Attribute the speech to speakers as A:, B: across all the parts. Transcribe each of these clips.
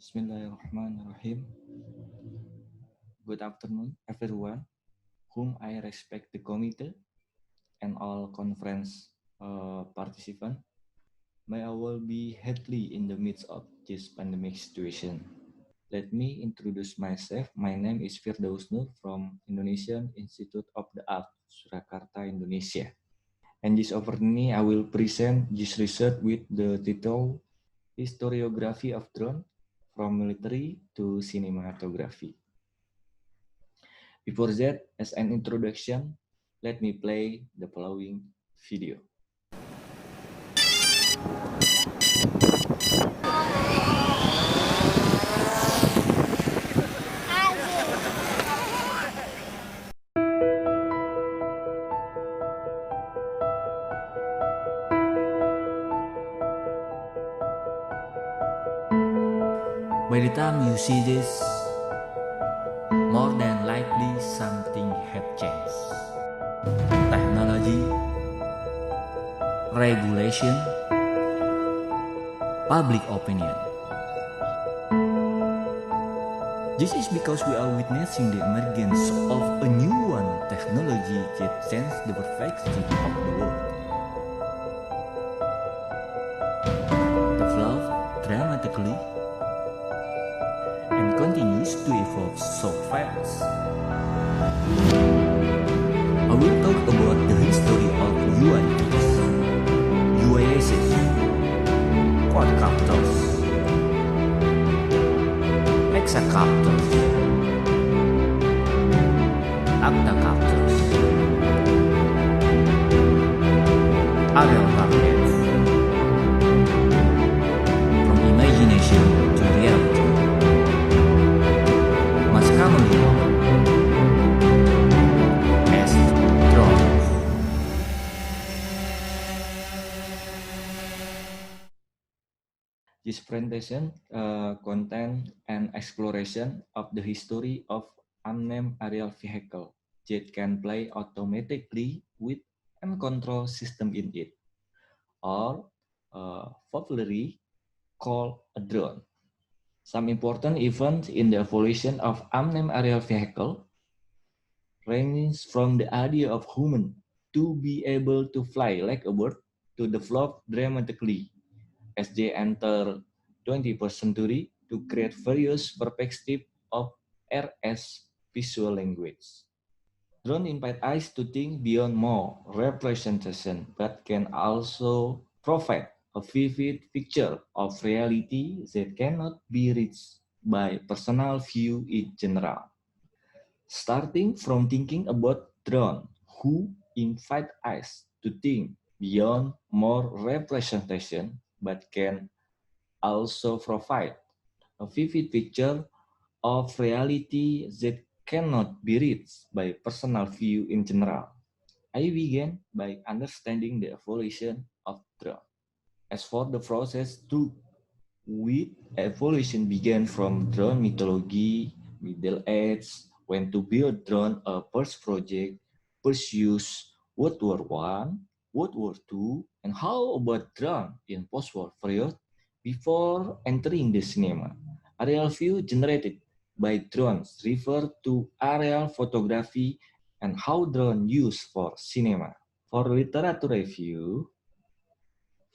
A: Bismillahirrahmanirrahim. Good afternoon, everyone, whom I respect the committee and all conference participants. May all be healthy in the midst of this pandemic situation. Let me introduce myself. My name is Firdaus Nur from Indonesian Institute of the Arts, Surakarta, Indonesia. And this opportunity, I will present this research with the title Historiography of Drone from Military to Cinematography. Before that, as an introduction, let me play the following video.
B: By the time you see this, more than likely something had changed. Technology, regulation, public opinion. This is because we are witnessing the emergence of a new one technology that changed the perspective of the world. Developed dramatically and continues to evolve so fast. I will talk about the history of UAVs, UASs, quadcopters, hexacopters, octocopters, aerial targets, from imagination to reality. Most commonly known as drones.
A: This presentation contains an exploration of the history of unmanned aerial vehicle that can fly automatically with and control system in it, or popularly called a drone. Some important events in the evolution of unmanned aerial vehicle ranges from the idea of human to be able to fly like a bird to develop dramatically as they enter 21st century to create various perspectives of air as visual language. Drone invite us to think beyond more representation, but can also provide a vivid picture of reality that cannot be reached by personal view in general. Starting from thinking about drone, who invite us to think beyond more representation, but can also provide a vivid picture of reality that cannot be reached by personal view in general. I began by understanding the evolution of drone. As for the process too, with evolution began from drone mythology, Middle Age, when to build drone a first project, first use World War One, World War Two, and how about drone in post-war period before entering the cinema. Aerial view generated by drones refer to aerial photography and how drone used for cinema. For literature review,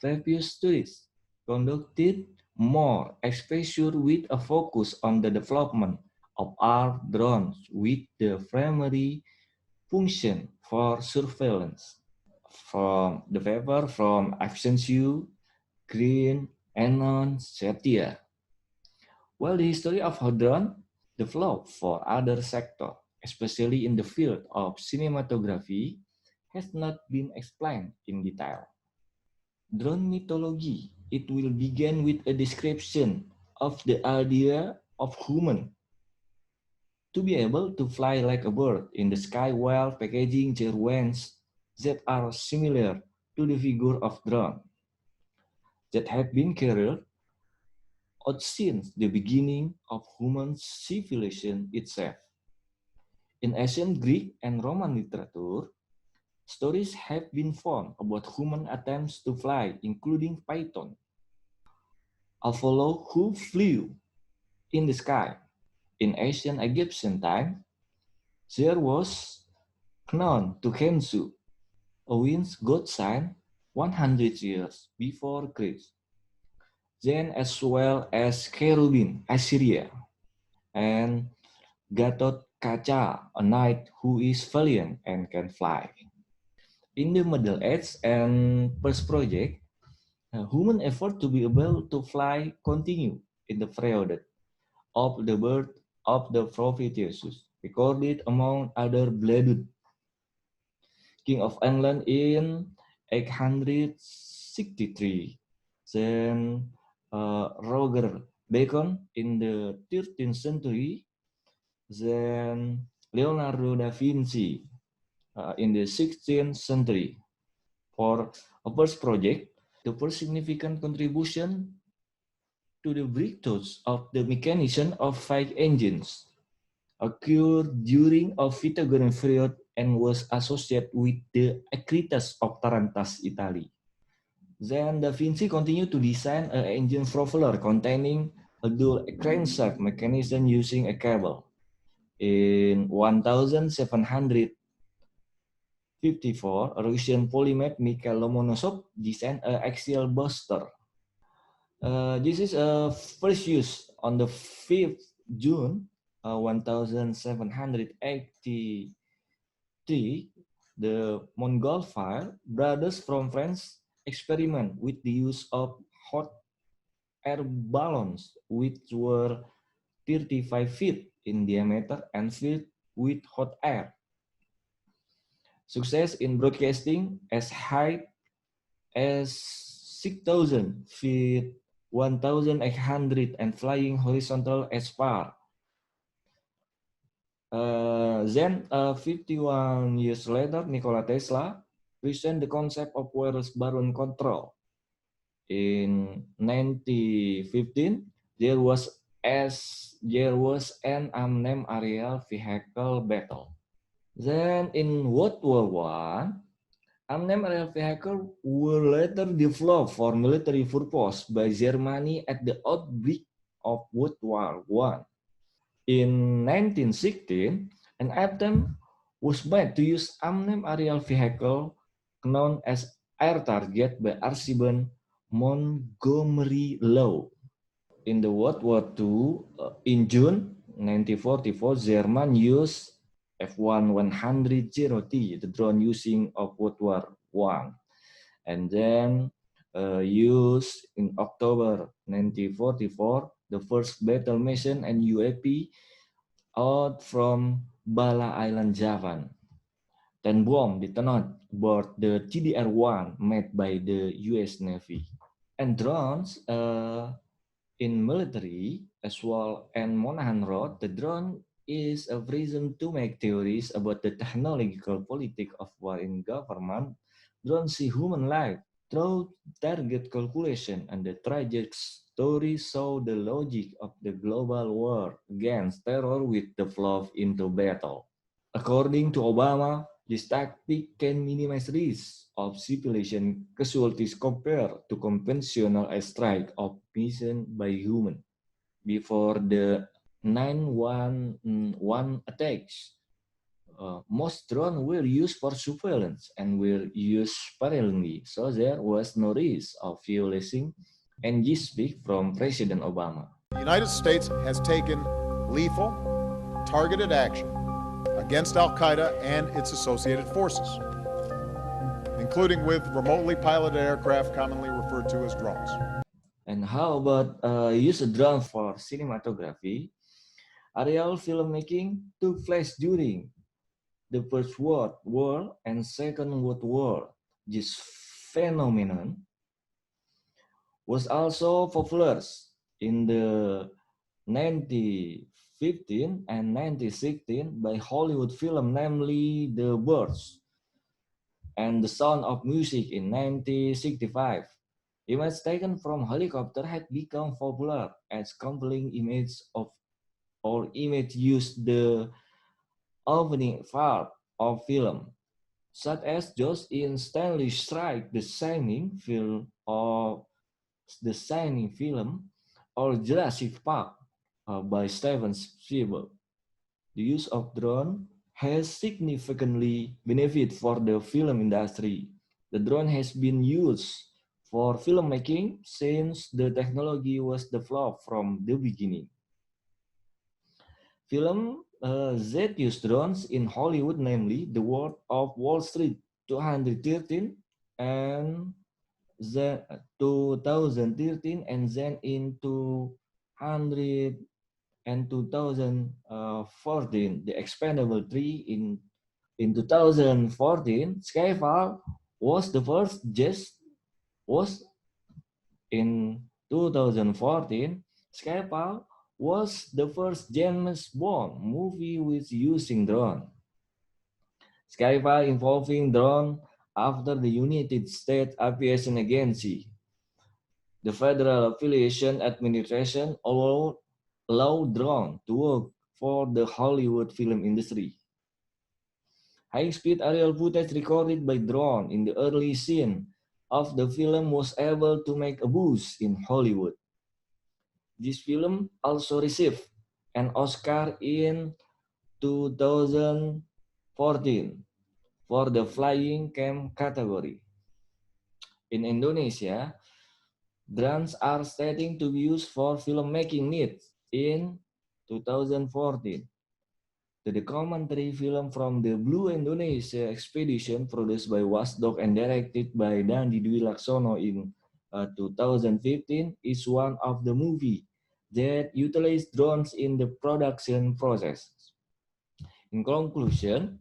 A: previous studies conducted more exposure with a focus on the development of our drones with the primary function for surveillance. From the paper from Absensu, Green, Anon, Setia. While the history of how drone developed for other sectors, especially in the field of cinematography, has not been explained in detail. Drone mythology, it will begin with a description of the idea of human to be able to fly like a bird in the sky while packaging their wings that are similar to the figure of drone that have been carried out since the beginning of human civilization itself. In ancient Greek and Roman literature, stories have been found about human attempts to fly, including Python, Apollo who flew, in the sky. In ancient Egyptian time, there was known to Khemsu, a wind god sign 100 years before Christ. Then as well as Cherubim, Assyria, and Gatot Kaca, a knight who is valiant and can fly. In the Middle Age and First Project, human effort to be able to fly continue in the period of the birth of the prophet Jesus, recorded among other Bledud, king of England in 863. Then Roger Bacon in the 13th century. Then Leonardo da Vinci in the 16th century. For a first project, the first significant contribution to the breakthroughs of the mechanism of flight engines occurred during a Pythagorean period and was associated with the Acritas of Tarantas, Italy. Then Da Vinci continued to design an engine propeller containing a dual crankshaft mechanism using a cable. In 1754, Russian polymath Mikhail Lomonosov designed an axial booster. This is first used on the 5th June 1783. The Montgolfier brothers from France experiment with the use of hot air balloons, which were 35 feet in diameter and filled with hot air. Success in broadcasting as high as 6,000 feet, 1,800, and flying horizontal as far. Then, 51 years later, Nikola Tesla presented the concept of wireless balloon control. In 1915, there was an unnamed aerial vehicle battle. Then in World War I, unmanned aerial vehicles were later developed for military purpose by Germany at the outbreak of World War I. In 1916, an attempt was made to use unmanned aerial vehicle known as Air Target by Archibald Montgomery Law. In the World War II, in June 1944, German used F1-100T, the drone using of World War I, and then used in October 1944 the first battle mission and UAP out from Bala Island, Java. 10 bombs detonated aboard the TDR-1 made by the US Navy. And drones in military as well, and Monahan wrote, the drone is a reason to make theories about the technological politics of war in government. Drones see human life through target calculation, and the trajectory show the logic of the global war against terror with the flow into battle. According to Obama, this tactic can minimize risk of civilian casualties compared to conventional airstrike of mission by human. Before the 9/11 attacks, most drones were used for surveillance and were used sparingly, so there was no risk of violating NG speak from President Obama.
C: The United States has taken lethal, targeted action against Al-Qaeda and its associated forces, including with remotely piloted aircraft commonly referred to as drones.
A: And how about use a drone for cinematography? Aerial filmmaking took place during the First World War and Second World War. This phenomenon was also popular in the 1915 and 1916 by Hollywood film, namely The Birds and The Sound of Music in 1965. Images taken from helicopter had become popular as compelling images of or image used the opening part of film, such as those in Stanley Strike, The Shining film, or The Shining film, or Jurassic Park. by Steven Spielberg. The use of drone has significantly benefited for the film industry. The drone has been used for filmmaking since the technology was developed from the beginning. Film that used drones in Hollywood, namely The Wolf of Wall Street 213 and the 2013, and then in 200 and 2014, The Expendable 3 in 2014, Skyfall was the first just was in 2014, Skyfall was the first James Bond movie with using drone. Skyfall involving drone after the United States Aviation Agency, the Federal Aviation Administration, allowed drone to work for the Hollywood film industry. High-speed aerial footage recorded by drone in the early scene of the film was able to make a boost in Hollywood. This film also received an Oscar in 2014 for the flying cam category. In Indonesia, drones are starting to be used for filmmaking needs in 2014. The documentary film from the Blue Indonesia expedition, produced by Wasdog and directed by Dandi Dwi Laksono in 2015, is one of the movies that utilized drones in the production process. In conclusion,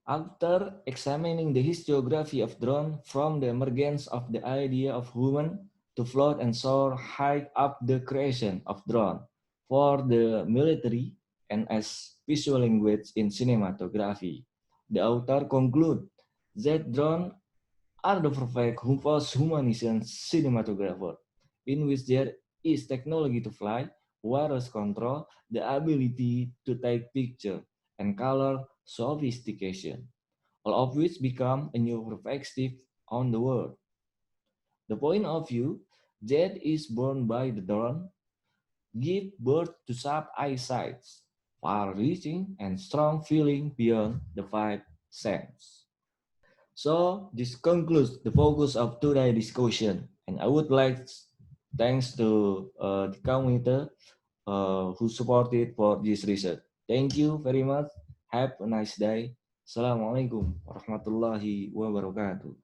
A: after examining the historiography of drone from the emergence of the idea of human to float and soar high up the creation of drone for the military and as visual language in cinematography, the author concludes that drones are the perfect post-humanist cinematographer, in which there is technology to fly, wireless control, the ability to take picture, and color sophistication, all of which become a new perspective on the world. The point of view that is borne by the drone give birth to sharp eyesight, far-reaching and strong feeling beyond the five senses. So this concludes the focus of today's discussion, and I would like thanks to the community who supported for this research. Thank you very much. Have a nice day. Assalamualaikum warahmatullahi wabarakatuh.